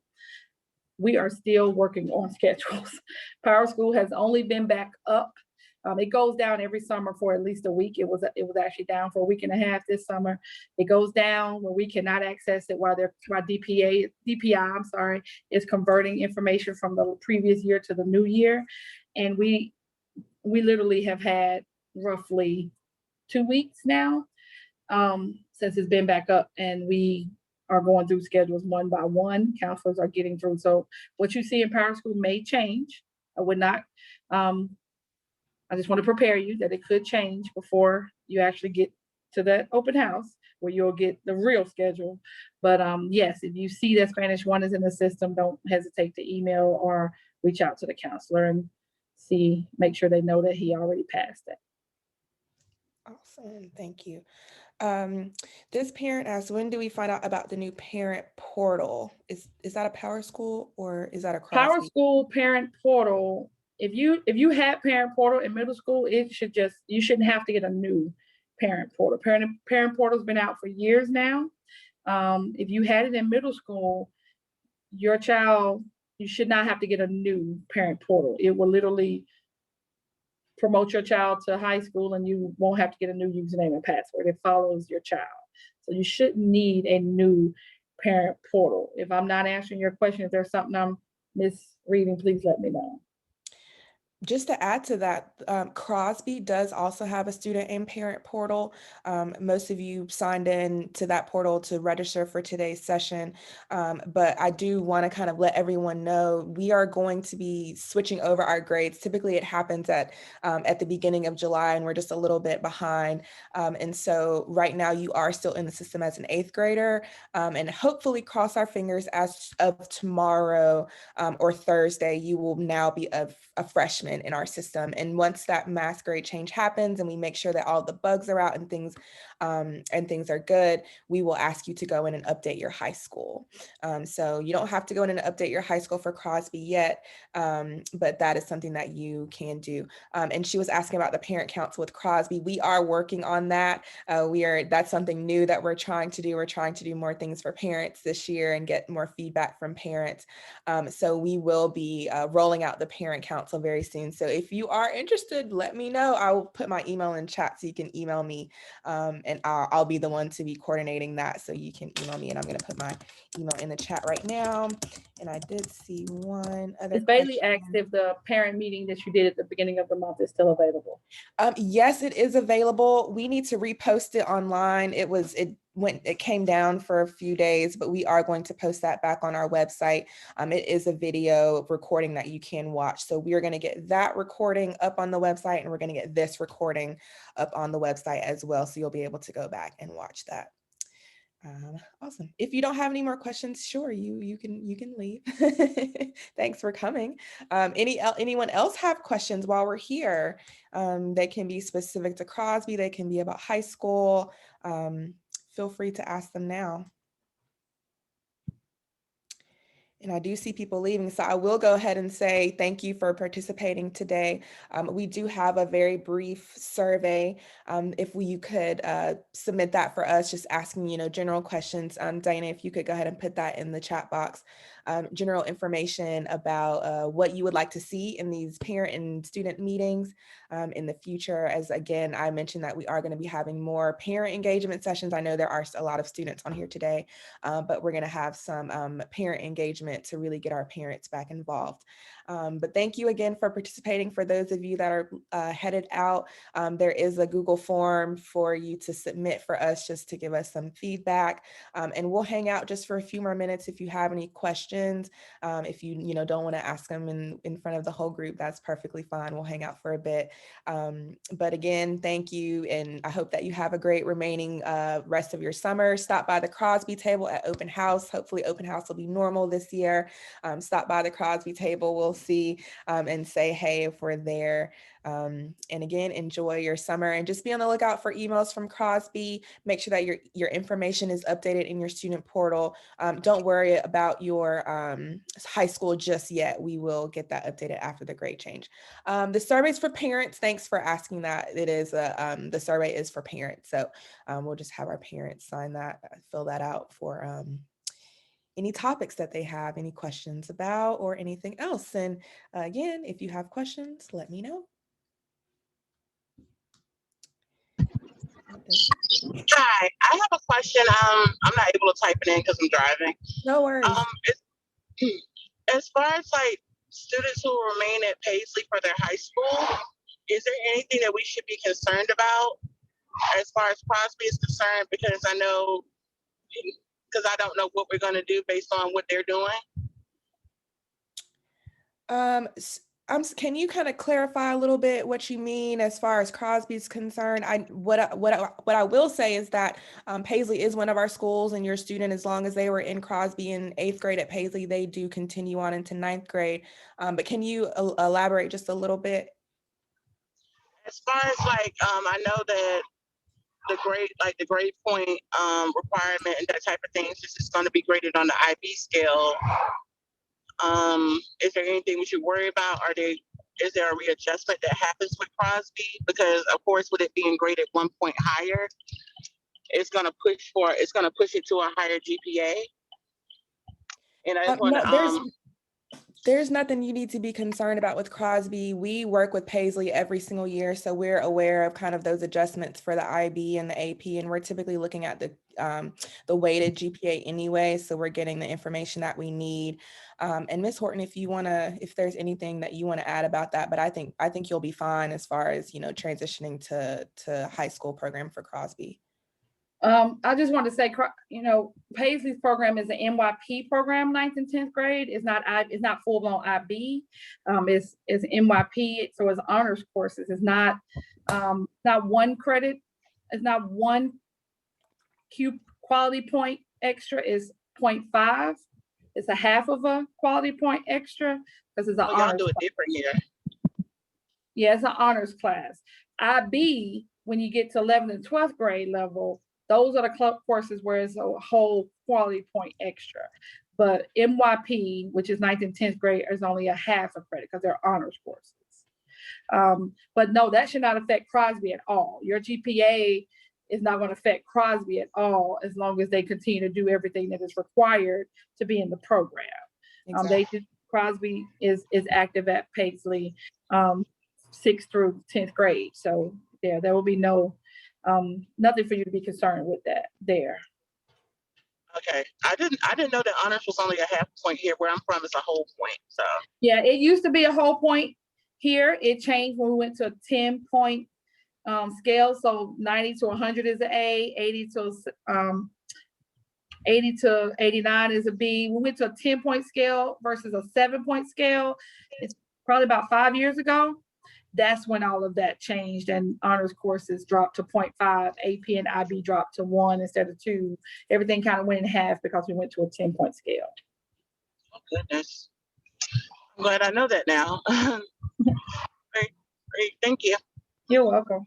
we are still working on schedules. Power School has only been back up. It goes down every summer for at least a week. It was actually down for a week and a half this summer. It goes down where we cannot access it while DPI, is converting information from the previous year to the new year. And we literally have had roughly 2 weeks now since it's been back up, and we are going through schedules one by one. Counselors are getting through. So what you see in Power School may change. I would not, I just want to prepare you that it could change before you actually get to that open house where you'll get the real schedule. But yes, if you see that Spanish 1 is in the system, don't hesitate to email or reach out to the counselor and make sure they know that he already passed it. Awesome, thank you. This parent asks, when do we find out about the new parent portal? Is that a Power School or is that a Crosby? Power School parent portal. If you had parent portal in middle school, you shouldn't have to get a new parent portal. Parent portal's been out for years now. If you had it in middle school, your child, you should not have to get a new parent portal. It will literally promote your child to high school and you won't have to get a new username and password. It follows your child. So you shouldn't need a new parent portal. If I'm not answering your question, if there's something I'm misreading, please let me know. Just to add to that, Crosby does also have a student and parent portal. Most of you signed in to that portal to register for today's session, but I do want to kind of let everyone know we are going to be switching over our grades. Typically it happens at the beginning of July and we're just a little bit behind. And so right now you are still in the system as an 8th grader, and hopefully, cross our fingers, as of tomorrow or Thursday, you will now be a freshman in our system. And once that mass grade change happens and we make sure that all the bugs are out and things are good, we will ask you to go in and update your high school. So you don't have to go in and update your high school for Crosby yet, but that is something that you can do. And she was asking about the parent council with Crosby. We are working on that. That's something new that we're trying to do. We're trying to do more things for parents this year and get more feedback from parents. So we will be rolling out the parent council very soon. soon. So if you are interested, let me know. I will put my email in chat so you can email me, and I'll be the one to be coordinating that. So you can email me, and I'm going to put my email in the chat right now. And I did see one other Ms. Bailey question. asked if the parent meeting that you did at the beginning of the month is still available. Yes, it is available. We need to repost it online. It came down for a few days, but we are going to post that back on our website. It is a video recording that you can watch. So we are going to get that recording up on the website, and we're going to get this recording up on the website as well. So you'll be able to go back and watch that. Awesome. If you don't have any more questions, sure, you can leave. Thanks for coming. Anyone else have questions while we're here? They can be specific to Crosby. They can be about high school. Feel free to ask them now. And I do see people leaving, so I will go ahead and say thank you for participating today. We do have a very brief survey. If you could submit that for us, just asking, general questions. Diana, if you could go ahead and put that in the chat box. General information about what you would like to see in these parent and student meetings in the future. As again, I mentioned that we are going to be having more parent engagement sessions. I know there are a lot of students on here today, but we're going to have some parent engagement to really get our parents back involved. But thank you again for participating. For those of you that are headed out, there is a Google form for you to submit for us, just to give us some feedback. And we'll hang out just for a few more minutes if you have any questions. If you don't want to ask them in front of the whole group, that's perfectly fine. We'll hang out for a bit. But again, thank you. And I hope that you have a great remaining rest of your summer. Stop by the Crosby table at open house. Hopefully open house will be normal this year. Stop by the Crosby table. We'll see and say hey if we're there. And again, enjoy your summer, and just be on the lookout for emails from Crosby. Make sure that your information is updated in your student portal. Don't worry about your high school just yet. We will get that updated after the grade change. The surveys for parents, thanks for asking that. It is the survey is for parents. So we'll just have our parents sign that, fill that out for any topics that they have, any questions about, or anything else. And again, if you have questions, let me know. Hi, I have a question. I'm not able to type it in because I'm driving. No worries. As far as like students who remain at Paisley for their high school, is there anything that we should be concerned about as far as Crosby is concerned? Because I don't know what we're going to do based on what they're doing. Can you kind of clarify a little bit what you mean as far as Crosby is concerned? What I will say is that Paisley is one of our schools, and your student, as long as they were in Crosby in 8th grade at Paisley, they do continue on into 9th grade. But can you elaborate just a little bit? As far as I know that the grade point requirement and that type of things, this is going to be graded on the IB scale. Is there anything we should worry about? Is there a readjustment that happens with Crosby? Because of course, with it being graded 1 point higher, it's gonna push it to a higher GPA. And I just want to There's nothing you need to be concerned about with Crosby. We work with Paisley every single year, so we're aware of kind of those adjustments for the IB and the AP, and we're typically looking at the weighted GPA anyway, so we're getting the information that we need. And Ms. Horton, if there's anything that you want to add about that, but I think you'll be fine as far as transitioning to high school program for Crosby. I just want to say, Paisley's program is an NYP program, 9th and 10th grade. It's not full blown IB. It's NYP, so it's honors courses. It's not one credit. It's not one quality point extra. It's 0.5. It's a half of a quality point extra because it's an honors. Y'all do it different here. Yeah, it's an honors class. IB, when you get to 11th and 12th grade level, those are the club courses where it's a whole quality point extra. But NYP, which is 9th and 10th grade, is only a half a credit because they're honors courses. But no, that should not affect Crosby at all. Your GPA is not going to affect Crosby at all as long as they continue to do everything that is required to be in the program. Exactly. Crosby is active at Paisley, 6th through 10th grade. So there will be nothing for you to be concerned with that there. Okay, I didn't know that honors was only a half point here. Where I'm from, it's a whole point. So yeah, it used to be a whole point here. It changed when we went to a 10-point scale. So 90 to 100 is an A, 80 to 89 is a B. We went to a 10-point scale versus a 7-point scale. It's probably about 5 years ago. That's when all of that changed, and honors courses dropped to 0.5, AP and IB dropped to 1 instead of 2. Everything kind of went in half because we went to a 10-point scale. oh goodness, I'm glad I know that now. Great, thank you. You're welcome.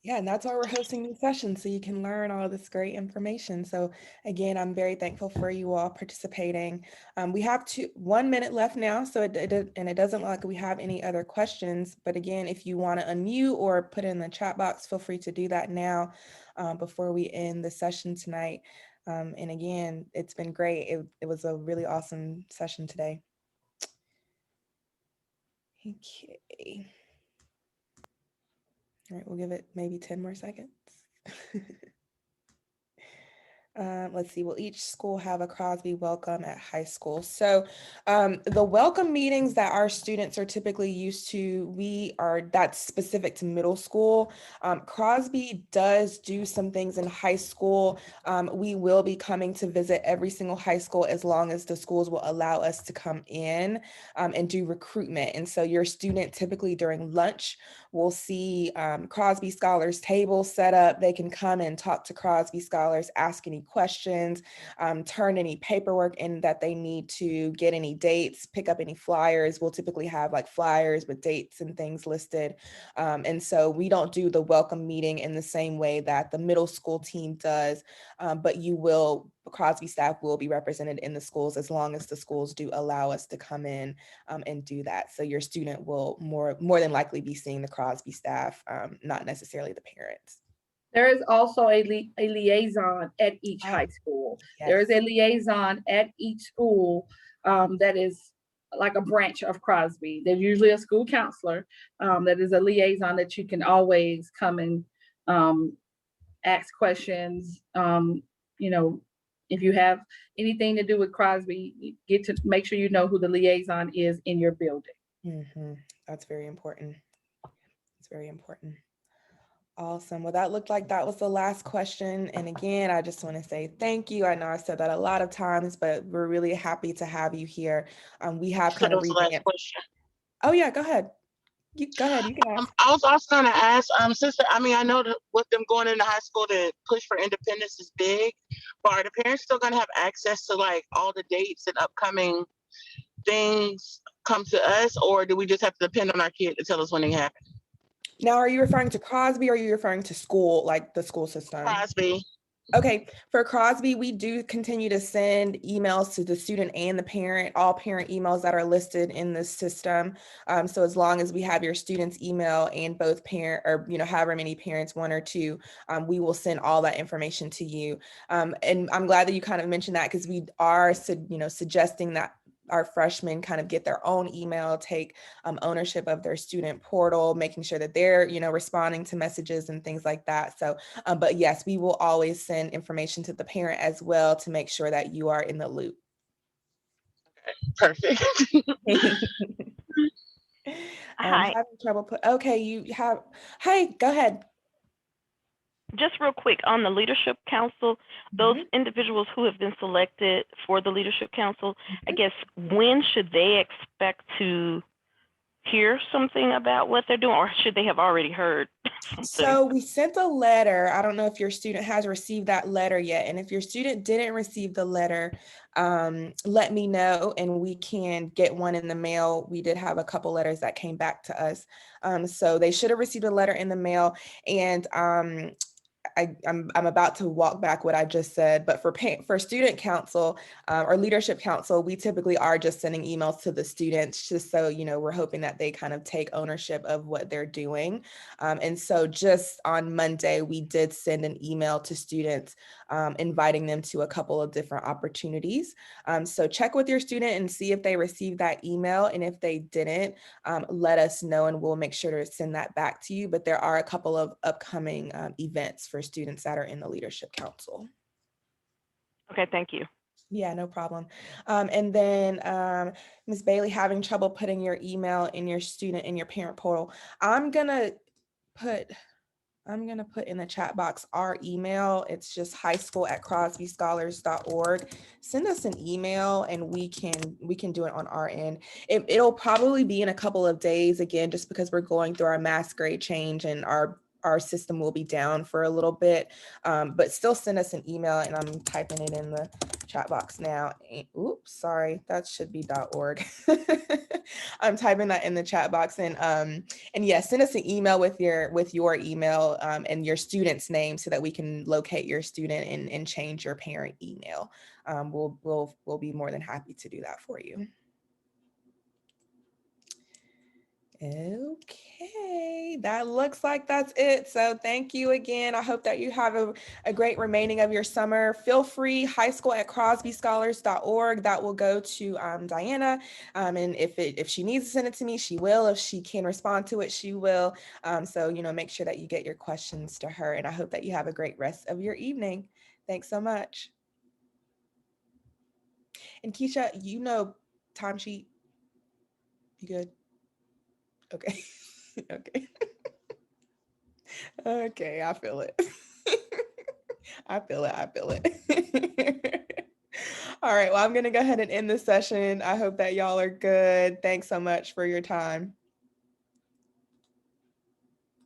Yeah, and that's why we're hosting these sessions, so you can learn all this great information. So again, I'm very thankful for you all participating. We have 1 minute left now, so it doesn't look like we have any other questions. But again, if you want to unmute or put in the chat box, feel free to do that now before we end the session tonight. And again, it's been great. It was a really awesome session today. Okay. All right, we'll give it maybe 10 more seconds. Let's see, will each school have a Crosby welcome at high school? So the welcome meetings that our students are typically used to, that's specific to middle school. Crosby does do some things in high school. We will be coming to visit every single high school as long as the schools will allow us to come in and do recruitment. And so your student typically during lunch will see Crosby Scholars table set up. They can come and talk to Crosby Scholars, ask any questions, turn any paperwork in that they need to, get any dates, pick up any flyers. We'll typically have like flyers with dates and things listed. And so we don't do the welcome meeting in the same way that the middle school team does, but Crosby staff will be represented in the schools as long as the schools do allow us to come in and do that. So your student will more than likely be seeing the Crosby staff, not necessarily the parents. There is also a liaison at each high school. Yes. There is a liaison at each school that is like a branch of Crosby. There's usually a school counselor that is a liaison that you can always come and ask questions. If you have anything to do with Crosby, you get to make sure you know who the liaison is in your building. Mm-hmm. That's very important. It's very important. Awesome. Well, that looked like that was the last question. And again, I just want to say thank you. I know I said that a lot of times, but we're really happy to have you here. We have kind of revamped. Oh yeah, go ahead. Go ahead. You can ask. I was also going to ask, sister. I mean, I know that with them going into high school, the push for independence is big, but are the parents still going to have access to like all the dates and upcoming things come to us, or do we just have to depend on our kid to tell us when they happen? Now, are you referring to Crosby or are you referring to school, like the school system? Crosby. Okay, for Crosby, we do continue to send emails to the student and the parent, all parent emails that are listed in the system. So as long as we have your student's email and both parent, or however many parents, 1 or 2, we will send all that information to you. And I'm glad that you kind of mentioned that, because we are, suggesting that our freshmen kind of get their own email, take ownership of their student portal, making sure that they're, responding to messages and things like that. So, but yes, we will always send information to the parent as well to make sure that you are in the loop. Perfect. Hi. Having trouble okay, you have, hey, go ahead. Just real quick on the leadership council, those individuals who have been selected for the leadership council, I guess, when should they expect to hear something about what they're doing, or should they have already heard something? So we sent a letter. I don't know if your student has received that letter yet. And if your student didn't receive the letter, let me know and we can get one in the mail. We did have a couple letters that came back to us. So they should have received a letter in the mail. And I'm about to walk back what I just said, but for student council or leadership council, we typically are just sending emails to the students, just so, we're hoping that they kind of take ownership of what they're doing. And so just on Monday, we did send an email to students inviting them to a couple of different opportunities. So check with your student and see if they received that email. And if they didn't, let us know and we'll make sure to send that back to you. But there are a couple of upcoming events for students that are in the Leadership Council. Okay, thank you. Yeah, no problem. And then Ms. Bailey, having trouble putting your email in your student in your parent portal. I'm gonna put in the chat box our email. It's just highschool@crosbyscholars.org. Send us an email and we can do it on our end. It'll probably be in a couple of days, again, just because we're going through our mass grade change and our system will be down for a little bit, but still send us an email, and I'm typing it in the chat box now. Oops, sorry, that should be .org. I'm typing that in the chat box, and yes, send us an email with your email and your student's name so that we can locate your student and change your parent email. We'll be more than happy to do that for you. Okay, that looks like that's it. So thank you again. I hope that you have a great remaining of your summer. Feel free, highschool@crosbyscholars.org. That will go to Diana. And if she needs to send it to me, she will. If she can respond to it, she will. So, make sure that you get your questions to her. And I hope that you have a great rest of your evening. Thanks so much. And Keisha, timesheet, you good? Okay. Okay. Okay, I feel it. I feel it. All right, well, I'm going to go ahead and end this session. I hope that y'all are good. Thanks so much for your time.